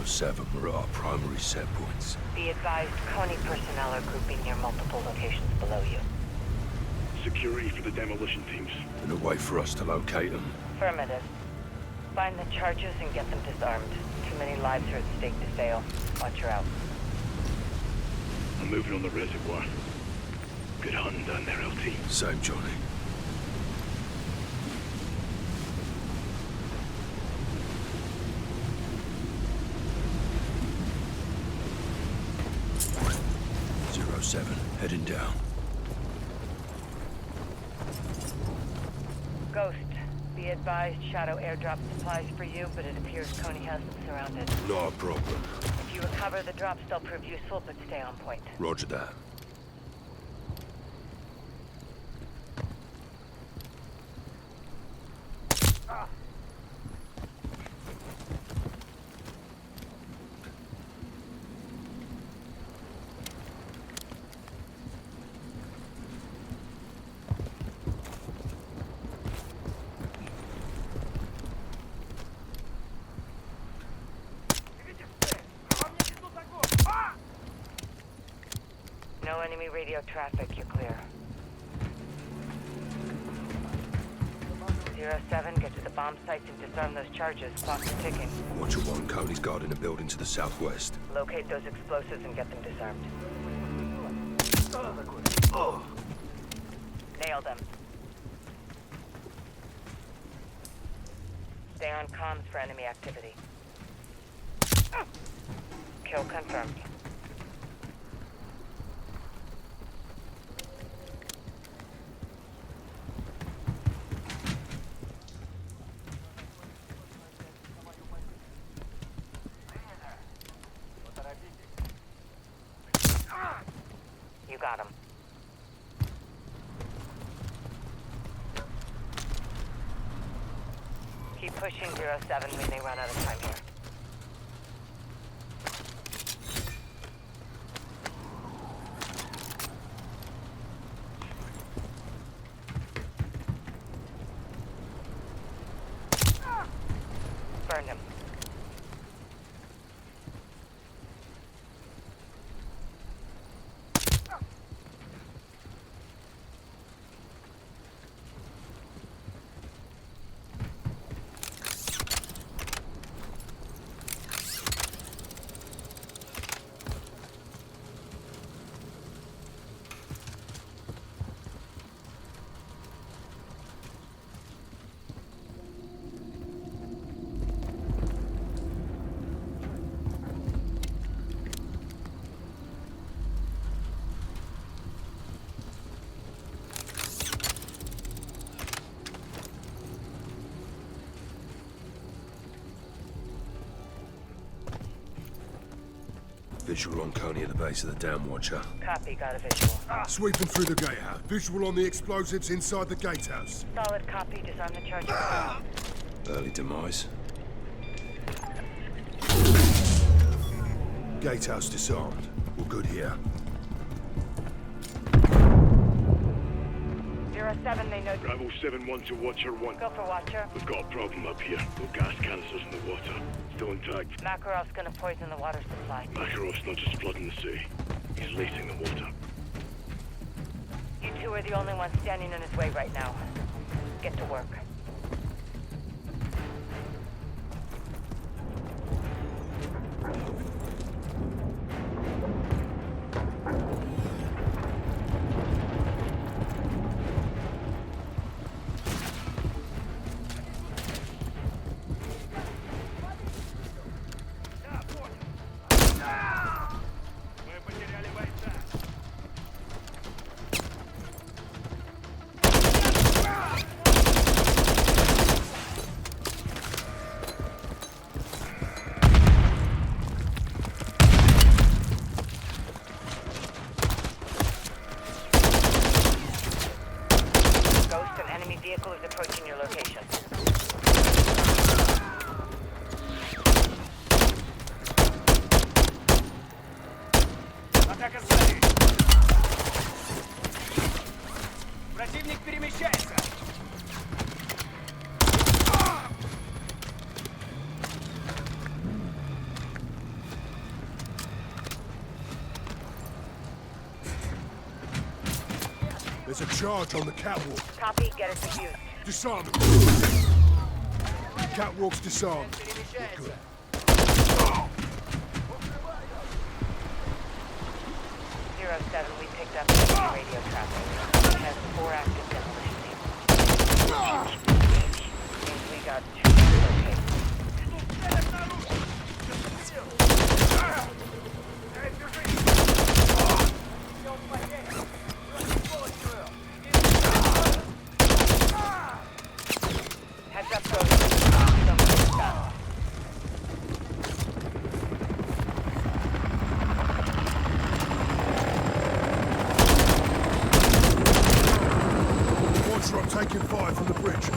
07 were at our primary set points. Be advised, CONI personnel are grouping near multiple locations below you. Security for the demolition teams. And a way for us to locate them. Affirmative. Find the charges and get them disarmed. Too many lives are at stake to fail. Watch her out. I'm moving on the reservoir. Good hunting down there, LT. Same, Johnny. Seven, heading down. Ghost, be advised, Shadow airdrop supplies for you, but it appears CONI has them surrounded. Not a problem. If you recover the drops, they'll prove useful, but stay on point. Roger that. No enemy radio traffic, you're clear. 07, get to the bomb sites and disarm those charges. Clock's ticking. Watcher 1, Cody's guarding a building to the southwest. Locate those explosives and get them disarmed. Nail them. Stay on comms for enemy activity. Kill confirmed. You got him. Keep pushing 07 when they run out of time here. Burn him. Visual on Coney at the base of the dam, Watcher. Copy, got a visual. Sweeping through the gatehouse. Visual on the explosives inside the gatehouse. Solid copy, disarm the charges. Early demise. Gatehouse disarmed. We're good here. 07, they know. Bravo 7-1 to Watcher 1. Go for Watcher. We've got a problem up here. No gas canisters in the water. Still intact. Makarov's gonna poison the water supply. Makarov's not just flooding the city. He's lacing the water. You two are the only ones standing in his way right now. Get to work. There's a charge on the catwalk. Copy, get it defused. Disarm it. Catwalk's disarmed. We're good. 07, we picked up enemy radio traffic. It has 4 active demolition teams. Means we got 2 located. Heads up, Ghost. Someone's fast. Watcher, I'm taking fire from the bridge.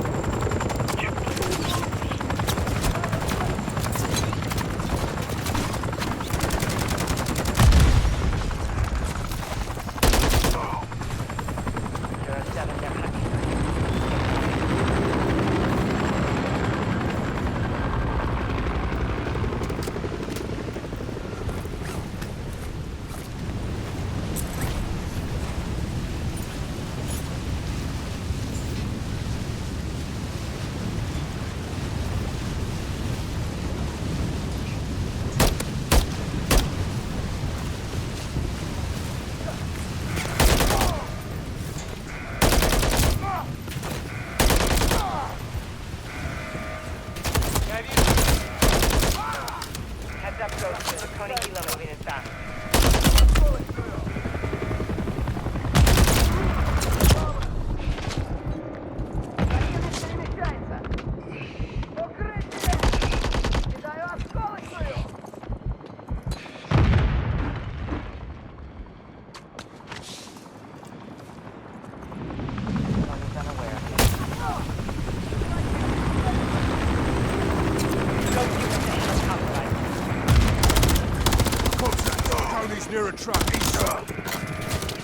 Near a truck, east side.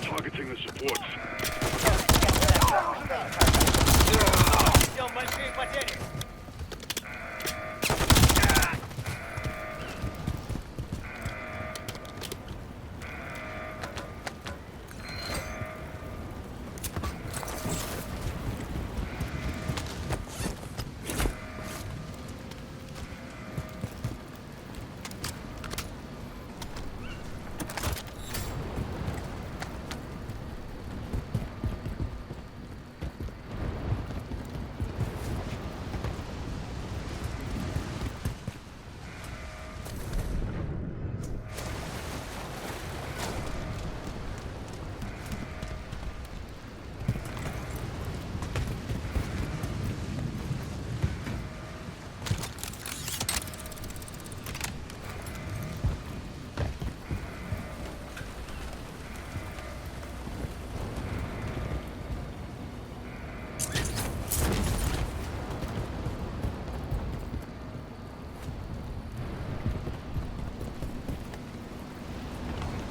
Targeting the supports.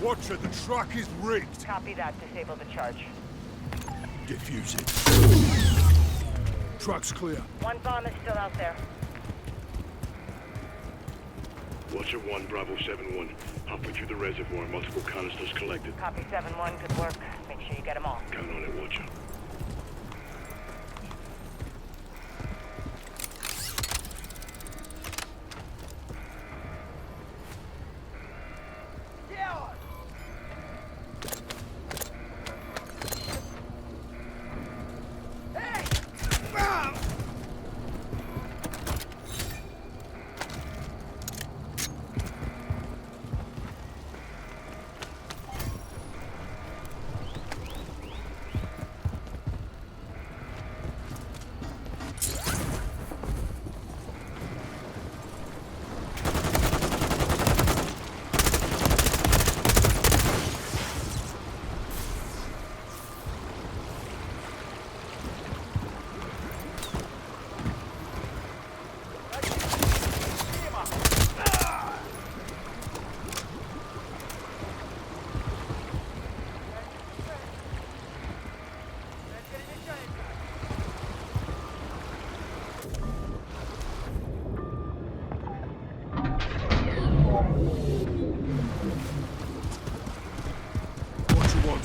Watcher, the truck is rigged. Copy that. Disable the charge. Defuse it. Truck's clear. One bomb is still out there. Watcher 1, Bravo 7-1. Halfway through the reservoir, multiple canisters collected. Copy 7-1. Good work. Make sure you get them all. Count on it, Watcher.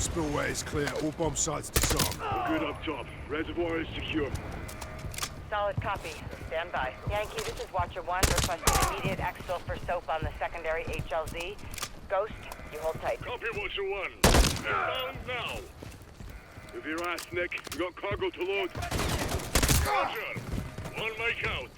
spillway is clear. All bomb sites disarmed. We're good up top. Reservoir is secure. Solid copy. Stand by. Yankee, this is Watcher 1 requesting immediate exfil for soap on the secondary HLZ. Ghost, you hold tight. Copy, Watcher 1. Inbound now. With your ass, Nick. We got cargo to load. Roger. One make out.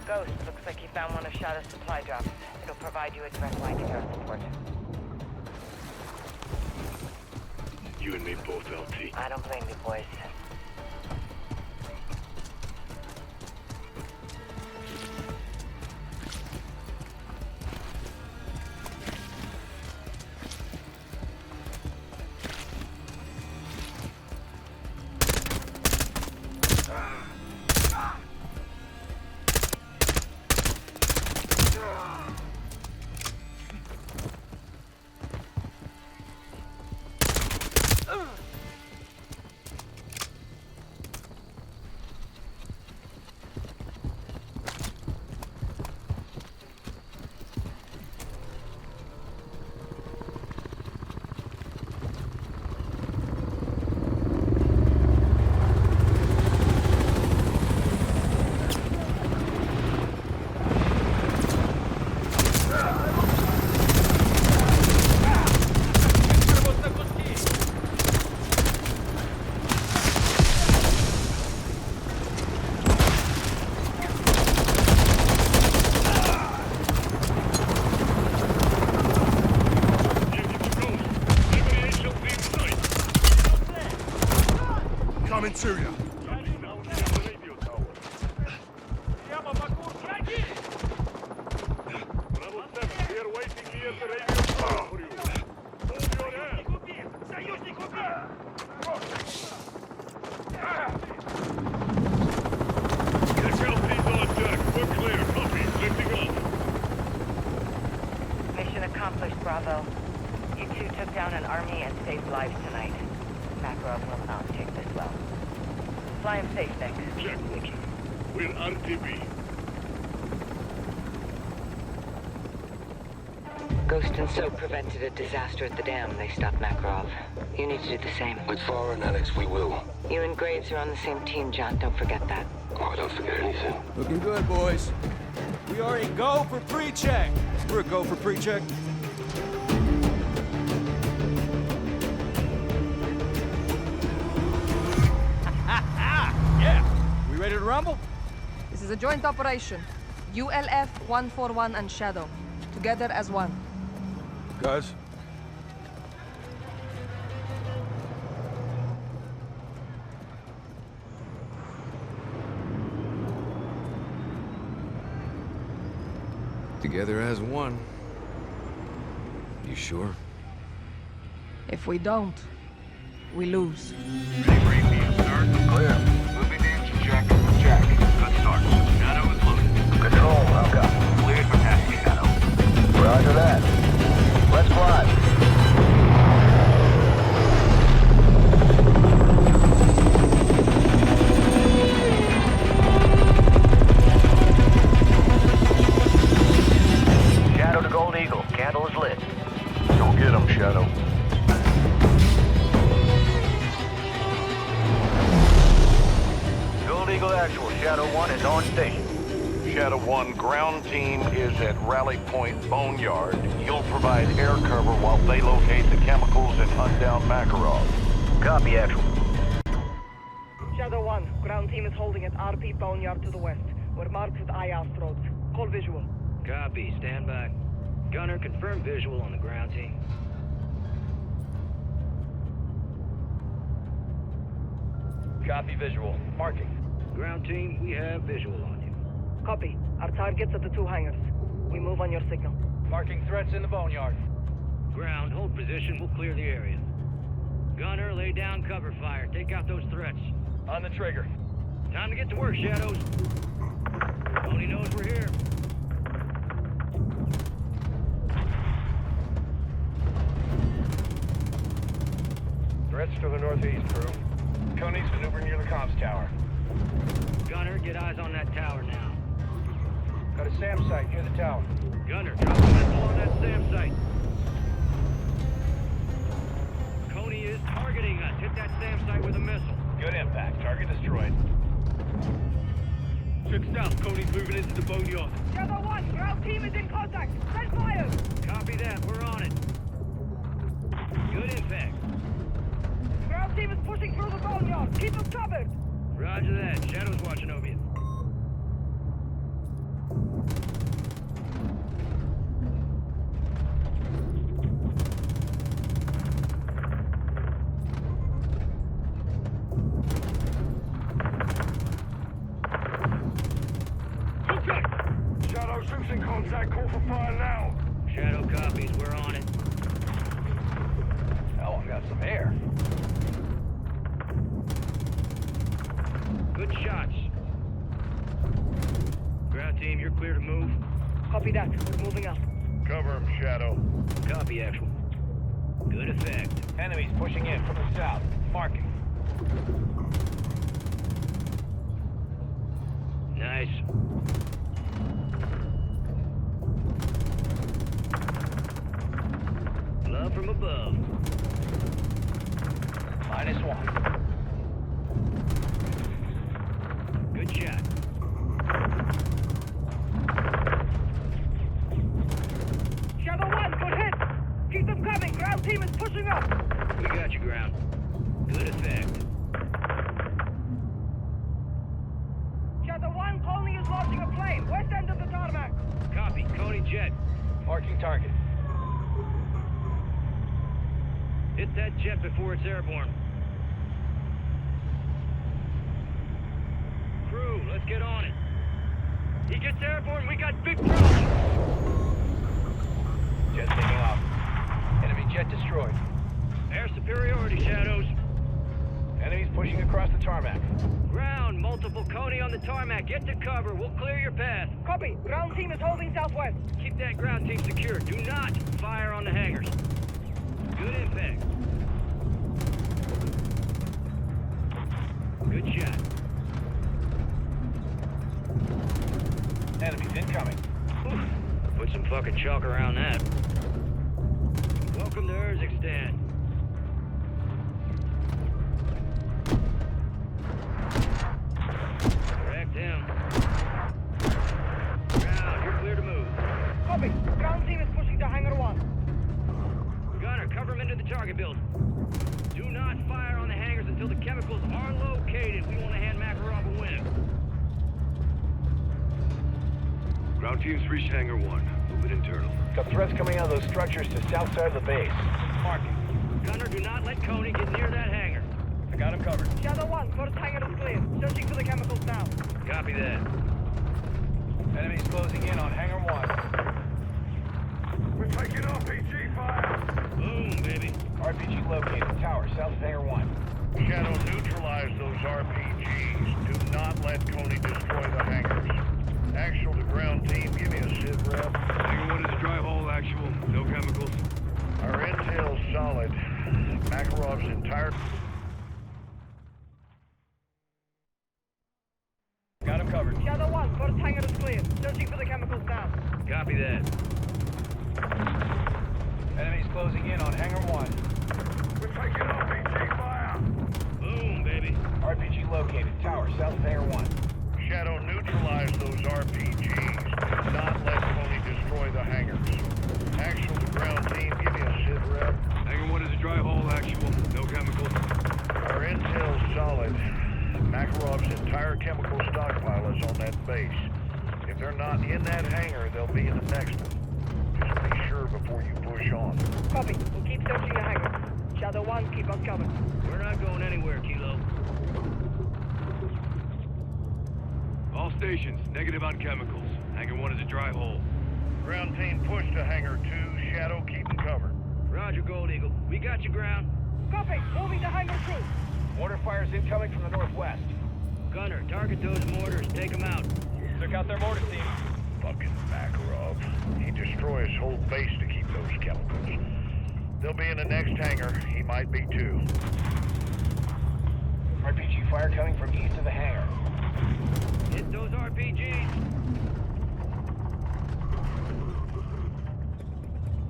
Ghost, looks like you found one of Shadow's supply drops. It'll provide you a direct line to air support. You and me both, LT. I don't blame you, boys. Coming to you. Mission accomplished, Bravo. You two took down an army and saved lives tonight. Makarov will not take this well. Fly him safe, thanks. Check, Watcher. We're RTB. Ghost and Soap prevented a disaster at the dam. They stopped Makarov. You need to do the same. With Farah and Alex, we will. You and Graves are on the same team, John. Don't forget that. Oh, don't forget anything. Looking good, boys. We are a go for pre-check. We're a go for pre-check. Yeah. We ready to rumble? This is a joint operation. ULF 141 and Shadow. Together as one. Guys? Together as one. You sure? If we don't, we lose. Clear. Moving to engine check. Check. Good start. Shadow is loaded. Control, welcome. Cleared for taxi, Shadow. Roger that. Let's fly. Shadow to Gold Eagle. Candle is lit. Go get him, Shadow. Gold Eagle Actual, Shadow 1 is on station. Shadow 1, ground team is at Rally Point Boneyard. You'll provide air cover while they locate the chemicals and hunt down Makarov. Copy, Actual. Shadow 1, ground team is holding at RP Boneyard to the west. We're marked with IAS roads. Call visual. Copy, stand by. Gunner, confirm visual on the ground team. Copy visual. Marking. Ground team, we have visual on you. Copy. Our target's at the two hangars. We move on your signal. Marking threats in the boneyard. Ground, hold position, we'll clear the area. Gunner, lay down cover fire. Take out those threats. On the trigger. Time to get to work, Shadows. Tony knows we're here. northeast, crew. Coney's maneuvering near the comms tower. Gunner, get eyes on that tower now. Got a SAM site near the tower. Gunner, drop a missile on that SAM site. Coney is targeting us. Hit that SAM site with a missile. Good impact. Target destroyed. Check south. Coney's moving into the boneyard. Shadow 1, ground team is in contact. Send fire! Copy that. We're on it. Good impact. Ground team is pushing through the boneyard. Keep us covered. Roger that. Shadow's watching over you. Shadow troops in contact. Call for fire now. Shadow copies. We're on it. Oh, I got some air. Good shots. Ground team, you're clear to move. Copy that. We're moving up. Cover him, Shadow. Copy, actual. Good effect. Enemies pushing in from the south. Marking. Nice. Love from above. -1. Good shot. Shadow 1, good hit. Keep them coming. Ground team is pushing up. We got you, ground. Good effect. Shadow 1, Coney is launching a plane. West end of the tarmac. Copy. Coney jet. Marking target. Hit that jet before it's airborne. Crew, let's get on it. He gets airborne, we got big problems. Jet taking off. Enemy jet destroyed. Air superiority, Shadows. Enemies pushing across the tarmac. Ground, multiple Coney on the tarmac. Get to cover. We'll clear your path. Copy. Ground team is holding southwest. Keep that ground team secure. Do not fire on the hangars. Good impact. Good shot. Enemies incoming. Whew. Put some fucking chalk around that. Welcome to Urzikstan. Correct him. Ground, you're clear to move. Copy. Ground team is pushing to hangar 1. Gunner, cover him into the target building. Do not fire on the hangars until the chemicals are located. We want to hand Makarov a win. Ground teams reached Hangar 1. Moving internal. Got threats coming out of those structures to south side of the base. Marking. Gunner, do not let Coney get near that hangar. I got him covered. Shadow 1, first hangar is clear. Searching for the chemicals now. Copy that. Enemies closing in on hangar 1. We're taking RPG fire. Boom, baby. RPG located. Tower, south of hangar 1. Shadow, neutralize those RPGs. Do not let Coney destroy the hangars. Actual to ground team, give me a sit rep. Hangar 1 is a dry hole, actual. No chemicals. Our intel's solid. Makarov's entire... Got him covered. Shadow 1, first hangar is clear. Searching for the chemicals now. Copy that. Enemies closing in on hangar 1. We're taking RPG fire. Boom, baby. RPG located. Tower, south of hangar 1. Shadow, neutralize those RPGs. Do not let Coney destroy the hangars. Actual to ground team, give me a sit rep. Hangar 1 is a dry hole, actual. No chemicals. Our intel's solid. Makarov's entire chemical stockpile is on that base. If they're not in that hangar, they'll be in the next one. Just be sure before you push on. Copy. We'll keep searching the hangars. Shadow 1, keep us covered. We're not going anywhere, Kilo. All stations, negative on chemicals. Hangar 1 is a dry hole. Ground team, push to hangar 2. Shadow, keep them covered. Roger, Gold Eagle. We got you, ground. Copy. Moving to hangar 2. Mortar fires incoming from the northwest. Gunner, target those mortars. Take them out. Took out their mortar team. Fucking Makarov. He destroys whole base to keep those chemicals. They'll be in the next hangar. He might be too. RPG fire coming from east of the hangar. Hit those RPGs.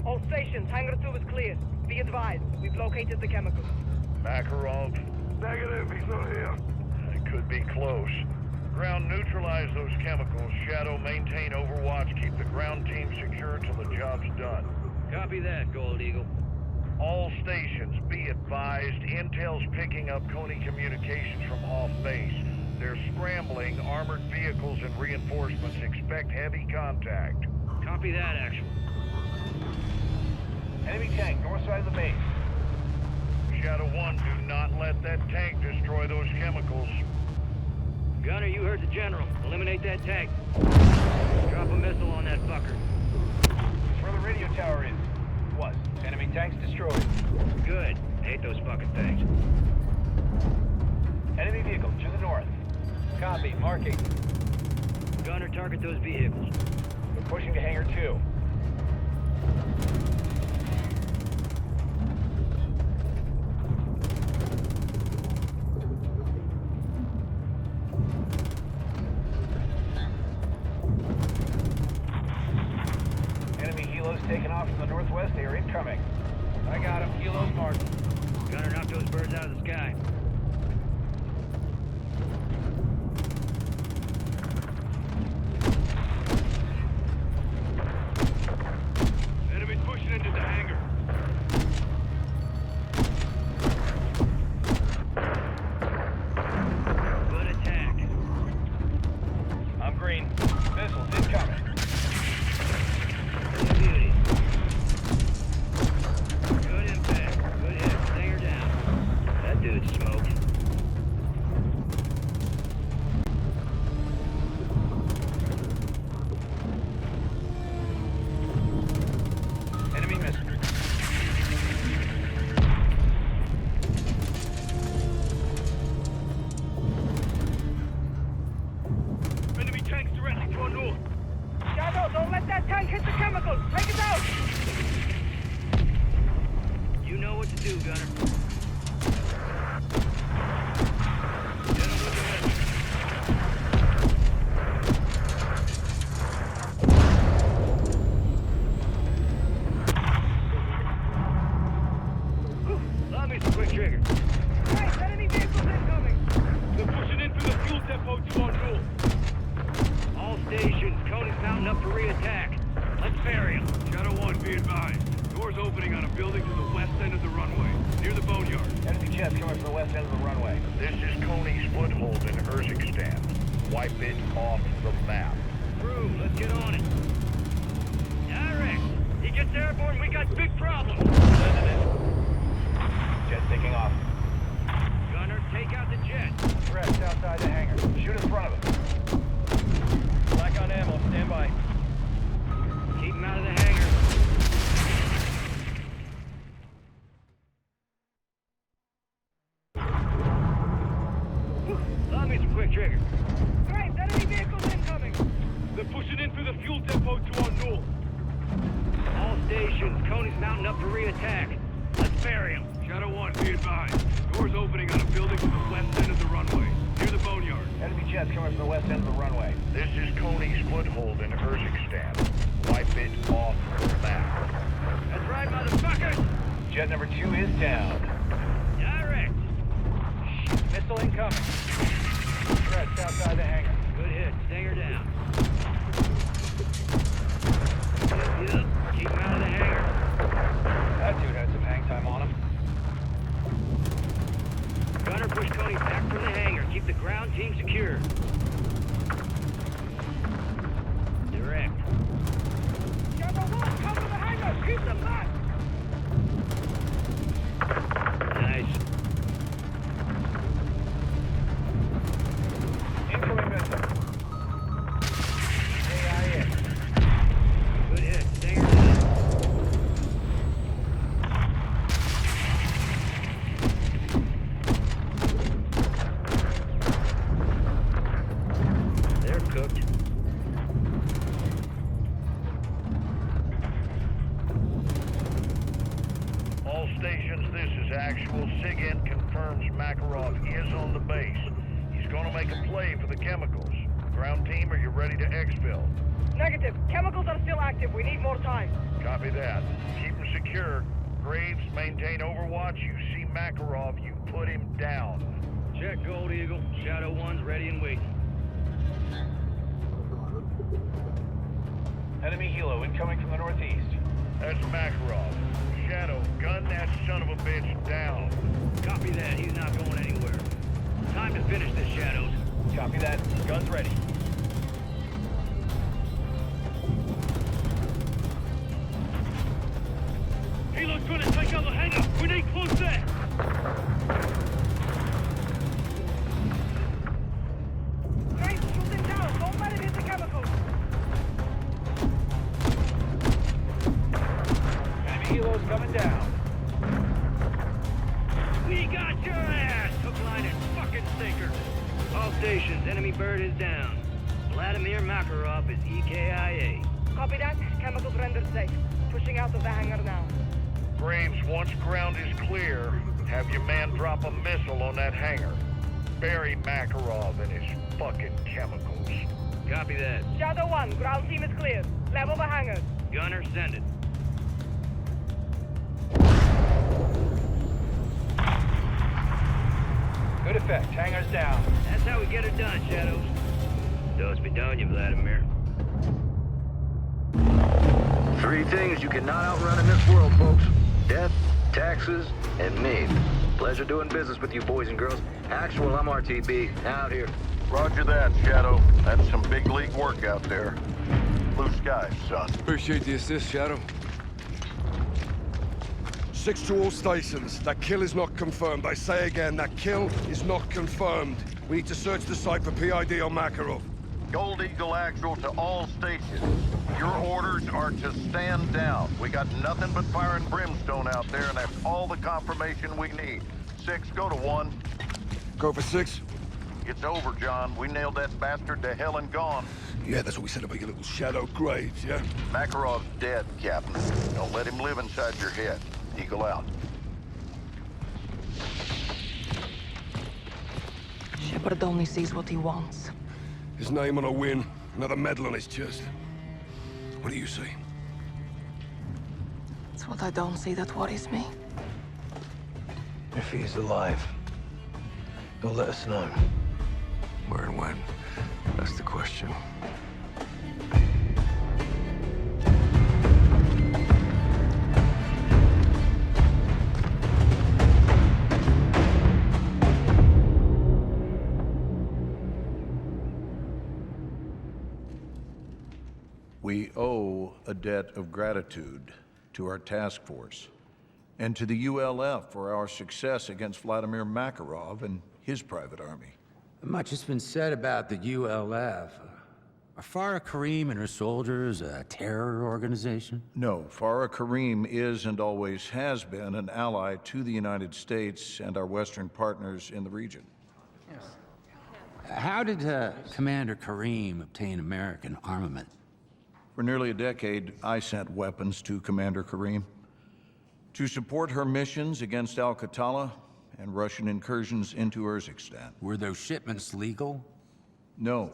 All stations, Hangar 2 is clear. Be advised, we've located the chemicals. Makarov? Negative, he's not here. It could be close. Ground, neutralize those chemicals. Shadow, maintain overwatch. Keep the ground team secure till the job's done. Copy that, Gold Eagle. All stations, be advised, Intel's picking up Coney communications from off base. They're scrambling, armored vehicles and reinforcements. Expect heavy contact. Copy that, actual. Enemy tank, north side of the base. Shadow 1, do not let that tank destroy those chemicals. Gunner, you heard the general. Eliminate that tank. Drop a missile on that fucker. It's where the radio tower is. Was. Enemy tanks destroyed. Good. Hate those fucking things. Enemy vehicle to the north. Copy, marking. Gunner, target those vehicles. We're pushing to hangar 2. Enemy helos taking off from the northwest. They are incoming. I got him. Helos marked. Gunner, knock those birds out of the sky. Enemy's pushing into the hangar. Good attack. I'm green. Missiles incoming. Good beauty. Good impact. Good hit. Stinger down. That dude's smoked. Enemy missile. Enemy tanks directly to our north. Shadow, don't let that tank hit the chemicals! Take it out! You know what to do, Gunner. Get him with the missile. Love me some quick trigger. Right, enemy vehicles incoming! They're pushing in through the fuel depot to our north. All stations, Coney's mounting up for re-attack. Let's bury him. Shadow 1, be advised. Doors opening on a building to the west end of the runway, near the boneyard. Enemy jets coming from the west end of the runway. This is Coney's foothold in Urzikstan. Wipe it off the map. Crew, let's get on it. Direct. He gets airborne, we got big problems. Jets taking off. Gunner, take out the jet. Threats outside the hangar. Shoot in front of us. Black on ammo. Stand by. Keep him out of the hangar. Love me some quick trigger. Right, enemy vehicles incoming! They're pushing in through the fuel depot to our north. All stations, Coney's mounting up for re-attack. Let's bury him. Shadow 1, be advised. Doors opening on a building to the west end of the runway, near the boneyard. Enemy jets coming from the west end of the runway. This is Coney's foothold in Urzikstan. Wipe it off the map. That's right, motherfuckers. Jet number 2 is down. Direct. Missile incoming. Threats outside the hangar. Good hit. Stinger down. Yep. Keep him out of the hangar. That dude had some hang time on him. Gunner, push Coney back from the hangar. Keep the ground team secure. Direct. Shadow 1, come to the hangar! Keep them back! Nice. Incoming missile. Makarov is on the base. He's gonna make a play for the chemicals. Ground team, are you ready to exfil? Negative. Chemicals are still active. We need more time. Copy that. Keep him secure. Graves, maintain overwatch. You see Makarov, you put him down. Check Gold Eagle. Shadow 1's ready and waiting. Enemy helo incoming from the northeast. That's Makarov. Shadow, gun that son of a bitch down. Copy that. He's not going anywhere. Time to finish this, Shadows. Copy that. Guns ready. Helo's trying to take out the hangar. We need close there. Graves, shoot him down. Don't let him hit the chemicals. Enemy helo's coming down. We got your ass! Hook, line, and fucking sinker. All stations, enemy bird is down. Vladimir Makarov is EKIA. Copy that. Chemicals rendered safe. Pushing out of the hangar now. Graves, once ground is clear, have your man drop a missile on that hangar. Bury Makarov and his fucking chemicals. Copy that. Shadow 1, ground team is clear. Level the hangar. Gunner, send it. Good effect. Hangar's down. That's how we get it done, Shadows. Dos Vidania, Vladimir. Three things you cannot outrun in this world, folks. Death, taxes, and me. Pleasure doing business with you boys and girls. Actual, I'm RTB. Out here. Roger that, Shadow. That's some big league work out there. Blue skies, son. Appreciate the assist, Shadow. 6 to all stations. That kill is not confirmed. I say again, that kill is not confirmed. We need to search the site for PID on Makarov. Gold Eagle actual to all stations. Your orders are to stand down. We got nothing but fire and brimstone out there, and that's all the confirmation we need. 6, go to 1. Go for 6. It's over, John. We nailed that bastard to hell and gone. Yeah, that's what we said about your little Shadow Graves, yeah? Makarov's dead, Captain. Don't let him live inside your head. Eagle out. Shepard only sees what he wants. His name on a win, another medal on his chest. What do you see? It's what I don't see that worries me. If he's alive, he'll let us know. Where and when? That's the question. We owe a debt of gratitude to our task force and to the ULF for our success against Vladimir Makarov and his private army. Much has been said about the ULF. Are Farah Karim and her soldiers a terror organization? No, Farah Karim is and always has been an ally to the United States and our Western partners in the region. How did Commander Karim obtain American armament? For nearly a decade, I sent weapons to Commander Karim to support her missions against Al-Qatala and Russian incursions into Urzikstan. Were those shipments legal? No.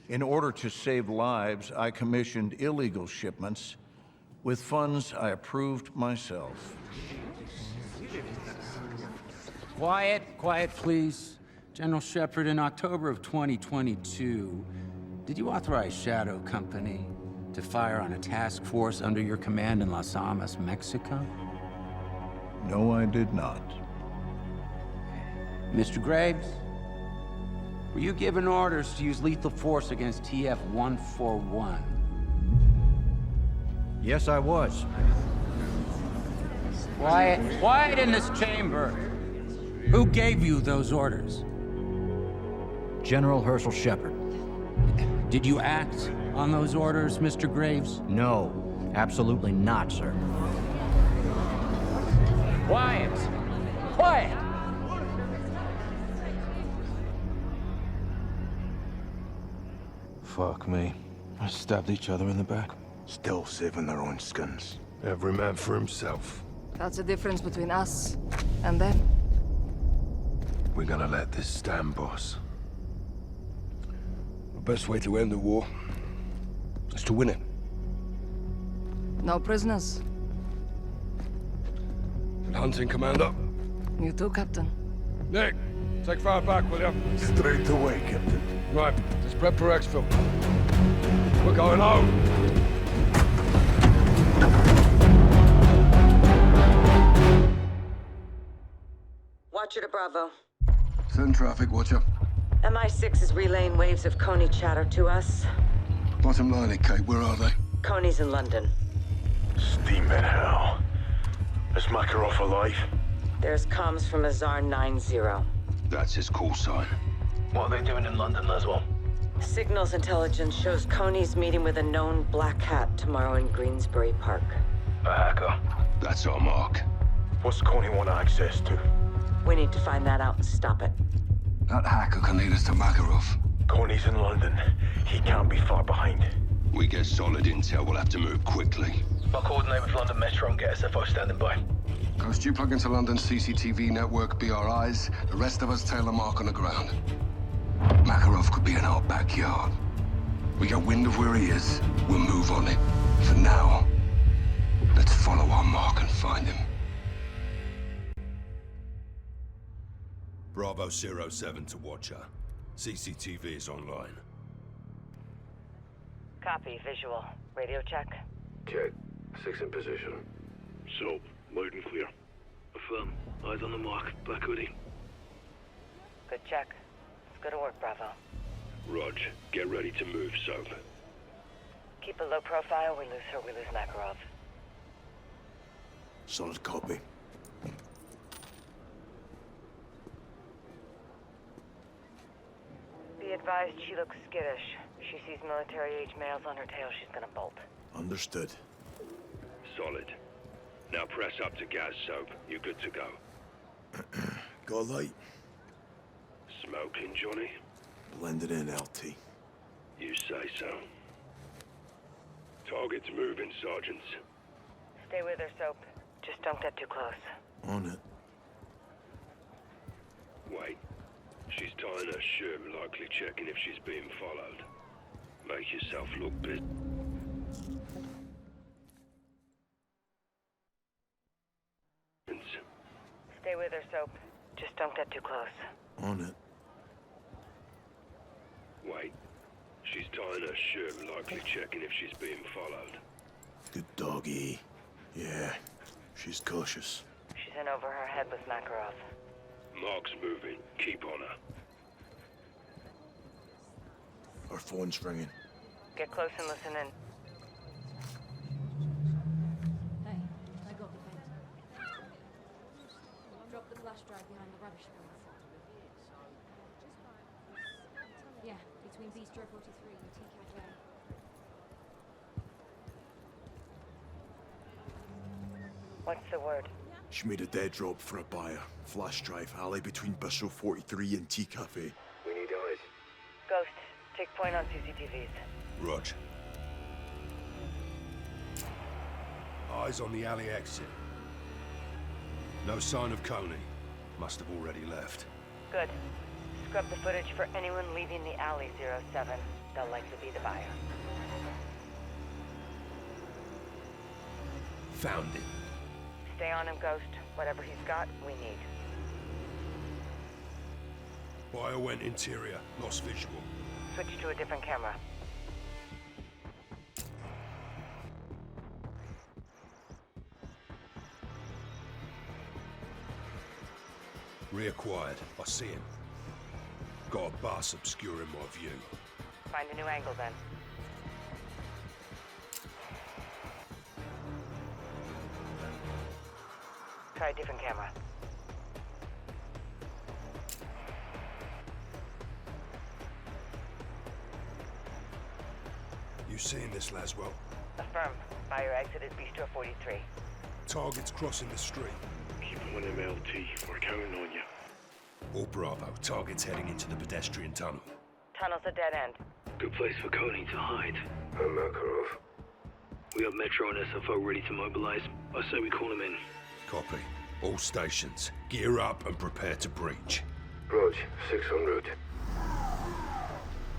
In order to save lives, I commissioned illegal shipments with funds I approved myself. Quiet, quiet, please. General Shepard, in October of 2022, did you authorize Shadow Company to fire on a task force under your command in Las Almas, Mexico? No, I did not. Mr. Graves, were you given orders to use lethal force against TF-141? Yes, I was. Quiet, quiet in this chamber. Who gave you those orders? General Herschel Shepard. Did you act on those orders, Mr. Graves? No, absolutely not, sir. Quiet! Quiet! Fuck me. I stabbed each other in the back. Still saving their own skins. — Every man for himself. That's the difference between us and them. we're gonna let this stand, boss. The best way to end the war is to win it. No prisoners. Good hunting, Commander. You too, Captain. Nick, take fire back, will you? Straight away, Captain. Right, let's prep for exfil. We're going home. Watcher to Bravo. Send traffic, Watcher. MI6 is relaying waves of Coney chatter to us. Bottom line, Kate, where are they? Coney's in London. Steaming hell. Is Makarov alive? There's comms from Azar 9-0. That's his call sign. What are they doing in London, Laswell? Signals intelligence shows Coney's meeting with a known black hat tomorrow in Greensbury Park. A hacker. That's our mark. What's Coney want access to? We need to find that out and stop it. That hacker can lead us to Makarov. Coney's in London. He can't be far behind. We get solid intel, we'll have to move quickly. I'll coordinate with London Metro and get SFO standing by. Ghost, you plug into London's CCTV network, be our eyes. The rest of us tail a mark on the ground. Makarov could be in our backyard. We get wind of where he is, we'll move on it. For now, let's follow our mark and find him. Bravo 07 to Watcher. CCTV is online. Copy, visual. Radio check. Check. 6 in position. So, loud and clear. Affirm. Eyes on the mark. Black hoodie. Good check. Let's go to work, Bravo. Rog, get ready to move, Soap. Keep a low profile. We lose her, we lose Makarov. Solid copy. Be advised, she looks skittish. She sees military-age males on her tail, she's gonna bolt. Understood. Solid. Now press up to gas, Soap. You good to go? Got a light? Smoking, Johnny? Blended in, LT. You say so. Target's moving, Sergeants. Stay with her, Soap. Just don't get too close. On it. Wait. She's tying her shirt, likely checking if she's being followed. Make yourself look busy. Stay with her, Soap. Just don't get too close. On it. Wait. She's tying her shirt, likely checking if she's being followed. Good doggy. Yeah, she's cautious. She's in over her head with Makarov. Mark's moving. Keep on her. Our phone's ringing. Get close and listen in. Hey, I got the vent. Drop the flash drive behind the rubbish bin. Yeah, between Bistro 43 and Tea Cafe. What's the word? She made a dead drop for a buyer. Flash drive alley between Bistro 43 and Tea Cafe. We need eyes. Ghost, take point on CCTVs. Rog. Eyes on the alley exit. No sign of Coney. Must have already left. Good. Scrub the footage for anyone leaving the alley 07. They'll likely be the buyer. Found him. Stay on him, Ghost. Whatever he's got, we need. Buyer went interior. Lost visual. Switch to a different camera. Reacquired. I see him. Got a bus obscuring my view. Find a new angle, then. Try a different camera. You seeing this, Laswell? Affirm. Buyer exited Bistro 43. Target's crossing the street. Keep on him, LT. We're counting on you. All Bravo. Target's heading into the pedestrian tunnel. Tunnel's a dead end. Good place for Coney to hide. And Makarov. We have Metro and SFO ready to mobilize. I say we call him in. Copy. All stations. Gear up and prepare to breach. Rog, 600.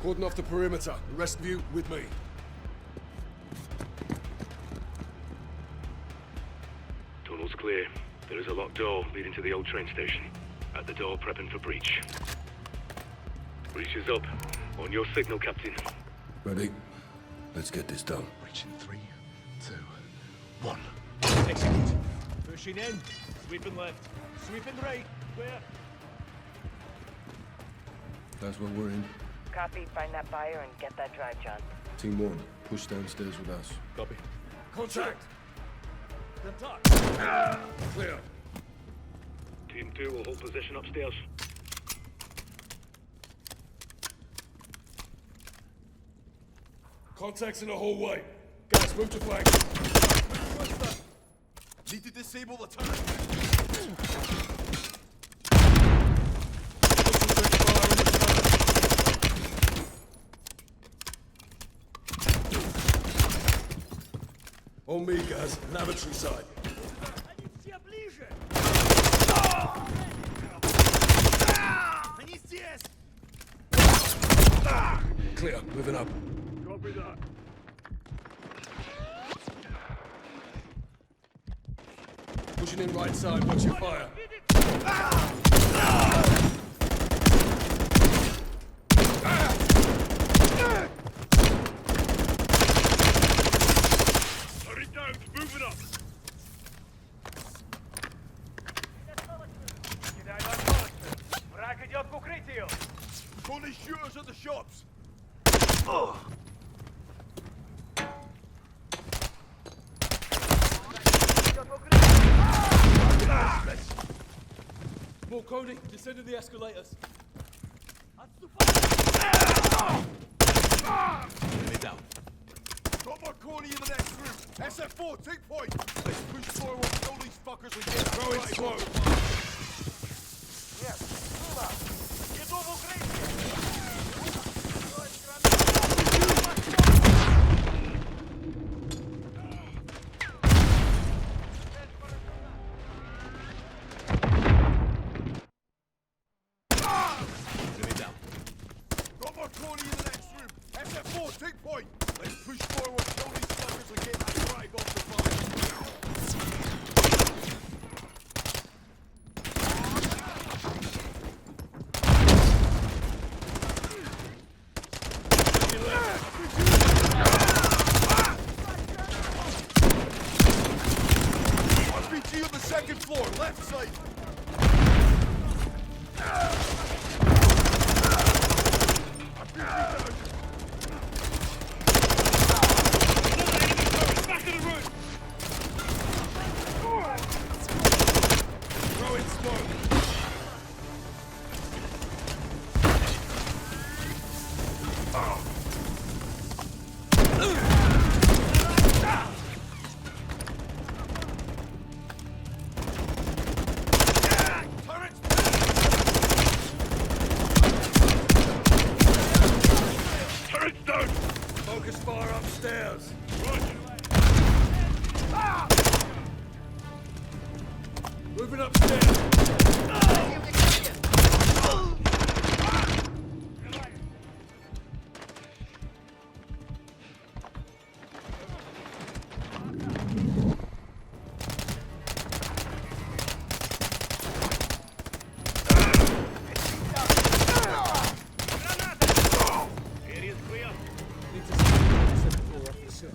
Cordon off the perimeter. The rest of you, with me. Tunnel's clear. There is a locked door leading to the old train station. At the door, prepping for breach. Breach is up. On your signal, Captain. Ready? Let's get this done. Breach in 3, 2, 1. Execute. Pushing in. Sweeping left. Sweeping right. Where? That's what we're in. Copy. Find that buyer and get that drive, John. Team 1, push downstairs with us. Copy. Contact! Clear. Team 2 will hold position upstairs. Contacts in the hallway. Guys, move to flank. Need to disable the turret. On me, guys. Lavatory side. Clear. Moving up. Copy that. Pushing in right side. Watch your fire. Hurry down. Moving up. Only shooters at the shops. More Cody, descending the escalators. Enemy down. Got more Cody in the next room. SF4, take point. Let's push forward. Kill these fuckers we get. Throw it slow. Yes, move out. Get over take point! Let's push forward, kill these fuckers and get that drive off the fire! RPG on the second floor, left side! Moving upstairs. Area's clear. Need to second floor off the set.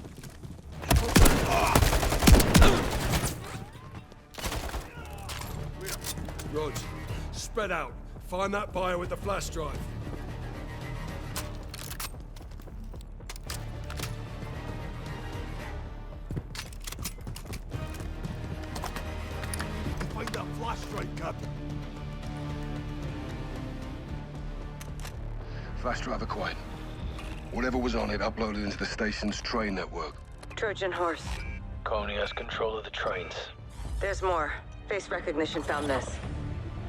Rog, spread out. Find that buyer with the flash drive. Find that flash drive, Captain. Flash drive acquired. Whatever was on it uploaded into the station's train network. Trojan horse. Coney has control of the trains. There's more. Face recognition found this.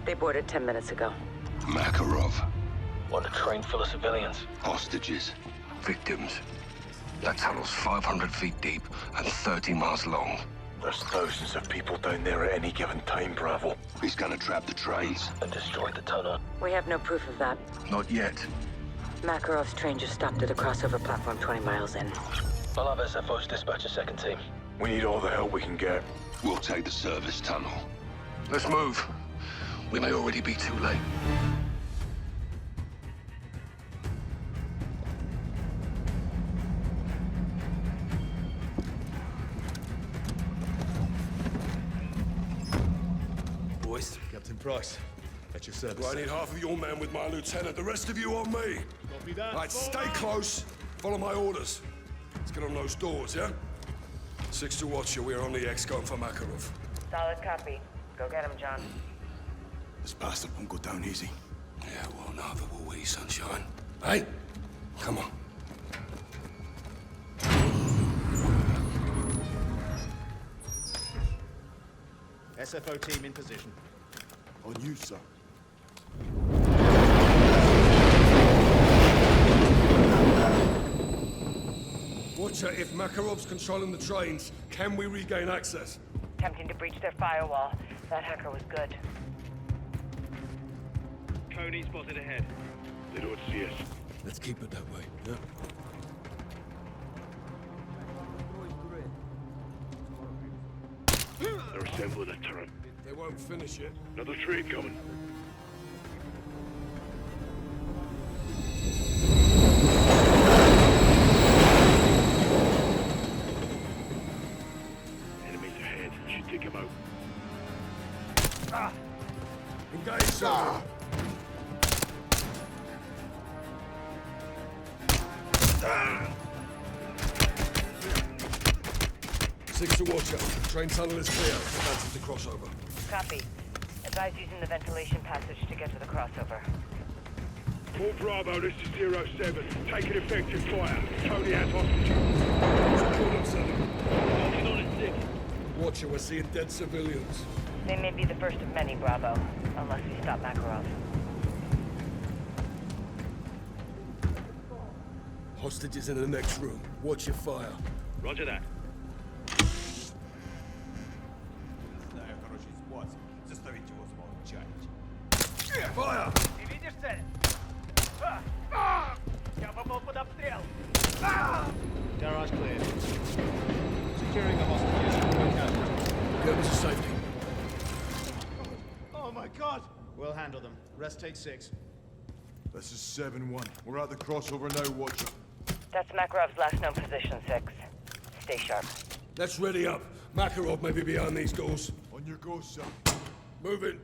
They boarded 10 minutes ago. Makarov. Want a train full of civilians? Hostages. Victims. That tunnel's 500 feet deep and 30 miles long. There's thousands of people down there at any given time, Bravo. He's gonna trap the trains. And destroy the tunnel. We have no proof of that. Not yet. Makarov's train just stopped at a crossover platform 20 miles in. I'll have SFOs dispatch a second team. We need all the help we can get. We'll take the service tunnel. Let's move. We may already be too late. Boys, Captain Price, at your service. Well, I need half of your men with my lieutenant, the rest of you on me. Copy that. Right, stay close. Follow my orders. Let's get on those doors, yeah? 6 to watch you. We are on the X-Gun for Makarov. Solid copy. Go get him, John. This bastard won't go down easy. Yeah, well, neither will we, sunshine. Hey, come on. SFO team in position. On you, sir. Watcher, if Makarov's controlling the trains, can we regain access? Attempting to breach their firewall. That hacker was good. Coney spotted ahead. They don't see us. Let's keep it that way, yeah? They're assembling a turret. They won't finish it. Another train coming. Enemies ahead. Should take him out. Engage, sir. Six to watcher. Train tunnel is clear. Advance to crossover. Copy. Advise using the ventilation passage to get to the crossover. Paul Bravo, this is 07. Taking effective fire. Tony has hostages. Secure them, sir. Holding on at 6. Watcher, we're seeing dead civilians. They may be the first of many, Bravo. Unless we stop Makarov. Hostages in the next room. Watch your fire. Roger that. Fire! Garage cleared. Securing the hostages. Get them to safety. Oh my god! We'll handle them. Rest take 6. This is 7-1. We're at the crossover now, Watcher. That's Makarov's last known position, 6. Stay sharp. Let's ready up. Makarov may be behind these doors. On your go, sir. Move it.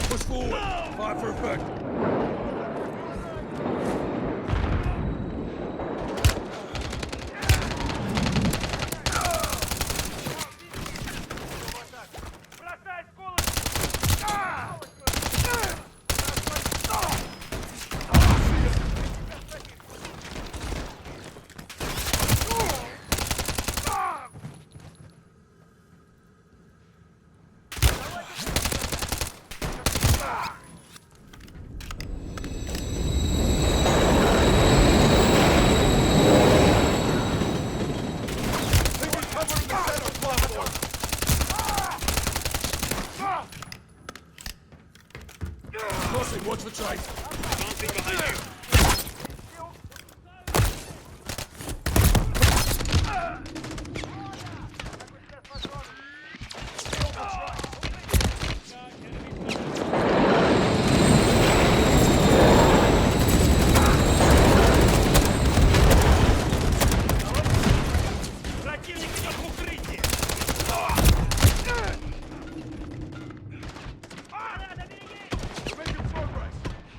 Push forward. Fire for effect. Crossing, watch for train. Advancing behind you.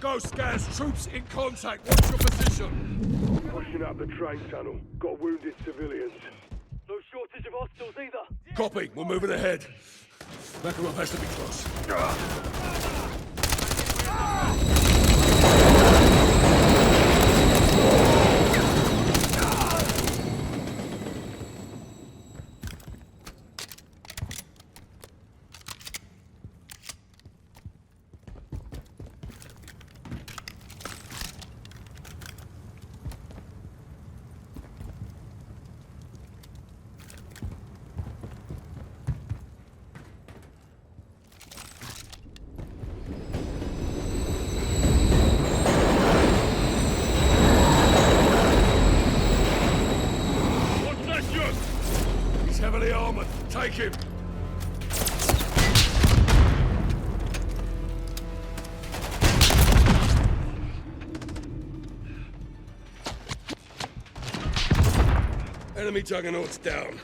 Go, Scans. Troops in contact. Watch your position. Pushing up the train tunnel. Got wounded civilians. No shortage of hostiles either. Copy. We're moving ahead. Makarov has to be close. Shadow! He's heavily armored. Take him! Enemy juggernauts down.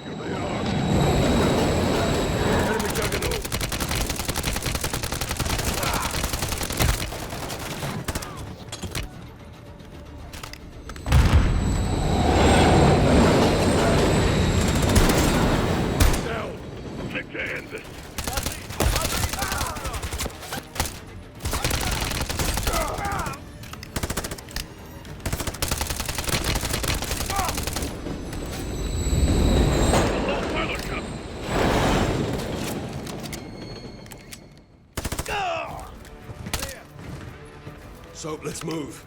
Here they are. Enemy juggernauts. Down. Take their hands. So, let's move.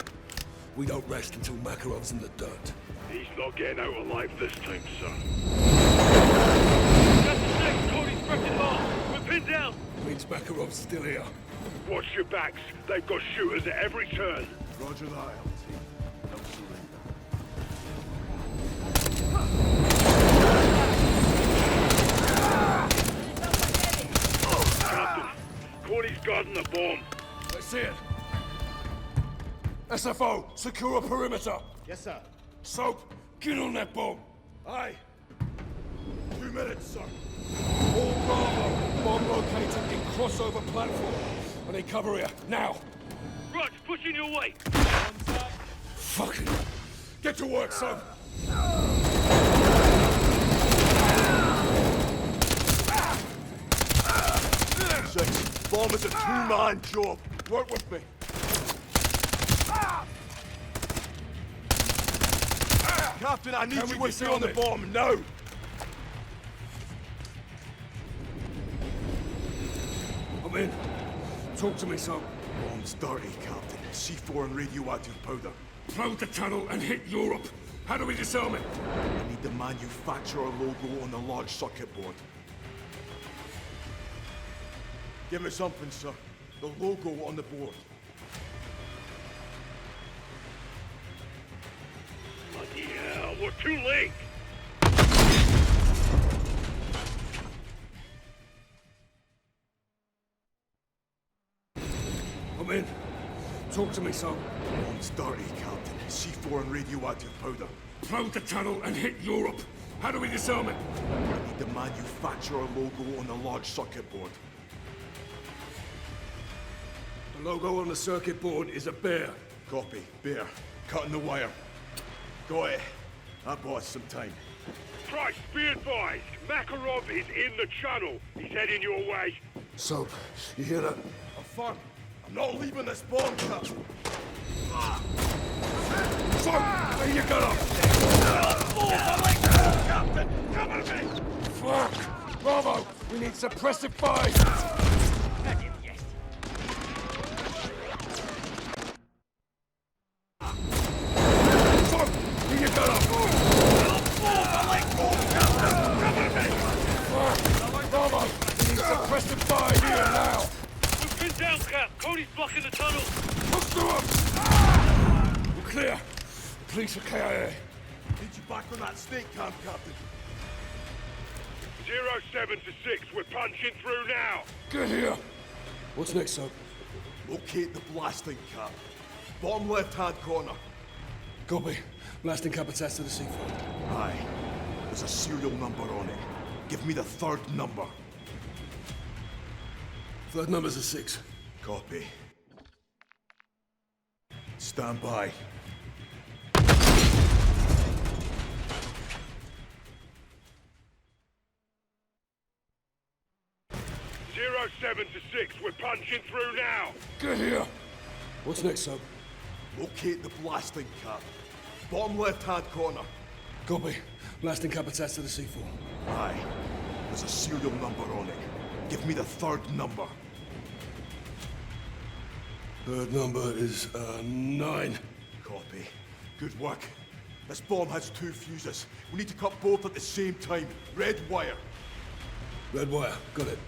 We don't rest until Makarov's in the dirt. He's not getting out alive this time, son. Got the six, Cody's frickin' ball. We're pinned down. Means Makarov's still here. Watch your backs. They've got shooters at every turn. Roger that, LT. No surrender. Captain, Cody's guarding the bomb. Let's see it. SFO, secure a perimeter. Yes, sir. Soap, get on that bomb. Aye. 2 minutes, sir. All Bravo, bomb located in crossover platform. I need cover here, now. Rog, pushing your way. Fucking. Get to work, Soap. Six, bomb is a two-man job. Work with me. Captain, I need you with me on the bomb, now! I'm in. Talk to me, Soap. Bomb's dirty, Captain. C4 and radioactive powder. Probe the tunnel and hit Europe. How do we disarm it? I need the manufacturer logo on the large circuit board. Give me something, sir. The logo on the board. Bloody hell, we're too late! I'm in. Talk to me, Soap. Bomb's dirty, Captain. C4 and radioactive powder. Probe the tunnel and hit Europe. How do we disarm it? I need the manufacturer logo on the large circuit board. The logo on the circuit board is a bear. Copy. Bear. Cutting the wire. Got it. That bought us some time. Price, be advised. Makarov is in the channel. He's heading your way. Soap, you hear that? I'm fine. I'm not leaving this bomb, Captain. Soap, where you got up? Captain, cover me! Fuck! Bravo, we need suppressive fire! Soap, where you got up? Fuck! Bravo, we need suppressive fire here now! We're pinned down, Cap. Cody's blocking the tunnel. Push through him! We're clear. Police are KIA. Need you back on that snake camp, Captain. 07 to 6, we're punching through now. Get here! What's next, Soap? Locate the blasting cap. Bottom left-hand corner. Copy. Blasting cap attached to the C4. Aye. There's a serial number on it. Give me the third number. Third number's a 6. Copy. Stand by. Zero 07 to 6, we're punching through now. Get here! What's next, Soap? Locate the blasting cap. Bottom left-hand corner. Copy. Blasting cap attached to the C4. Aye. There's a serial number on it. Give me the third number. Third number is, 9. Copy. Good work. This bomb has 2 fuses. We need to cut both at the same time. Red wire. Red wire. Got it.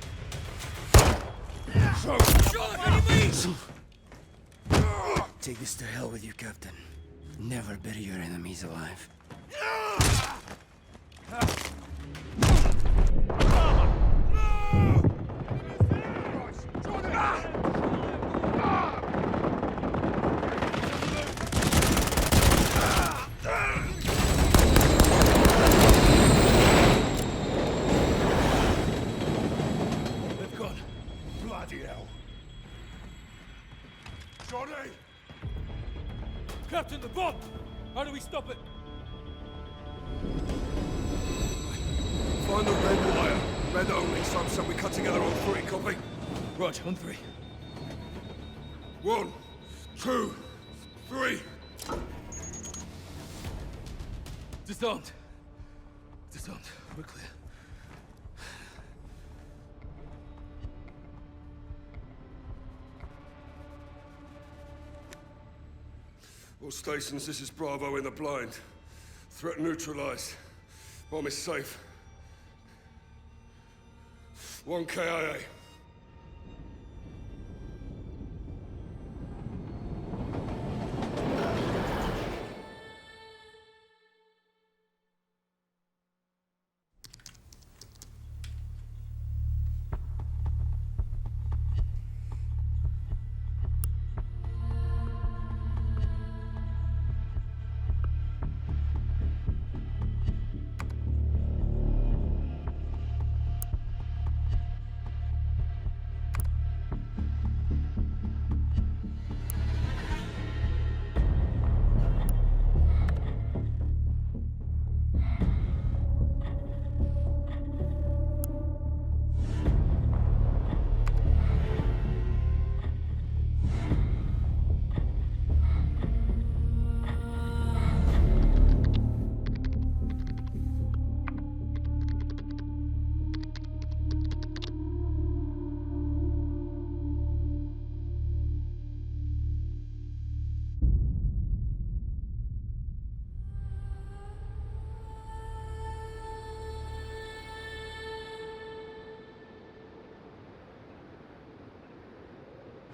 Take this to hell with you, Captain. Never bury your enemies alive. Stop it! Find the red wire. Red only, so we cut together on 3, copy? Roger, on 3. 1, 2, 3. Disarmed. Disarmed. We're clear. All stations, this is Bravo in the blind. Threat neutralized. Bomb is safe. 1 KIA.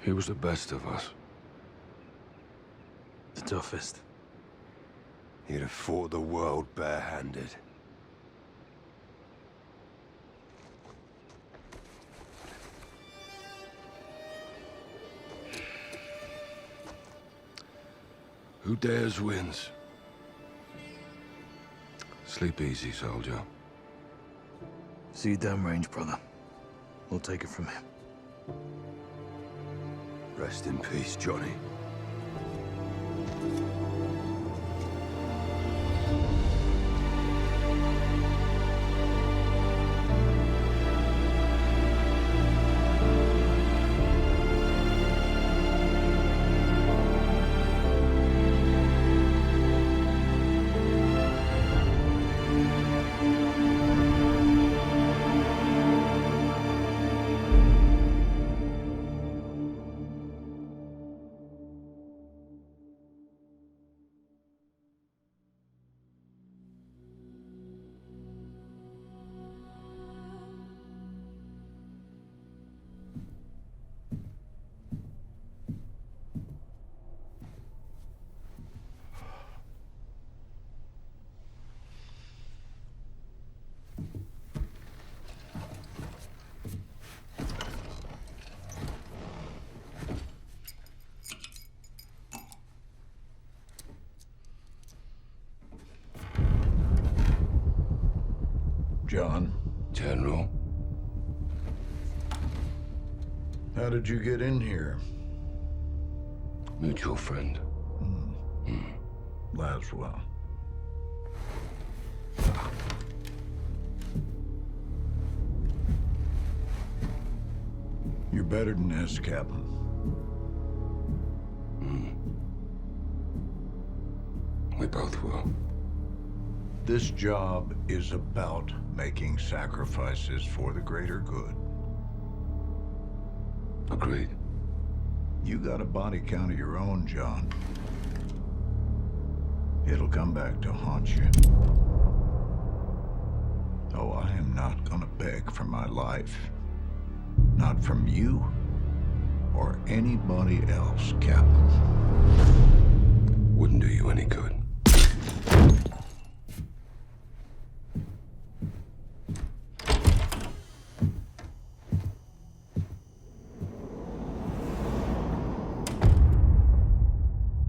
He was the best of us. The toughest. He'd have fought the world barehanded. Who dares wins. Sleep easy, soldier. See you downrange, brother. We'll take it from here. Rest in peace, Johnny. John. General. How did you get in here? Mutual friend. Laswell. You're better than this, Captain. We both will. This job is about making sacrifices for the greater good. Agreed. You got a body count of your own, John. It'll come back to haunt you. Oh, I am not gonna beg for my life. Not from you or anybody else, Captain. Wouldn't do you any good.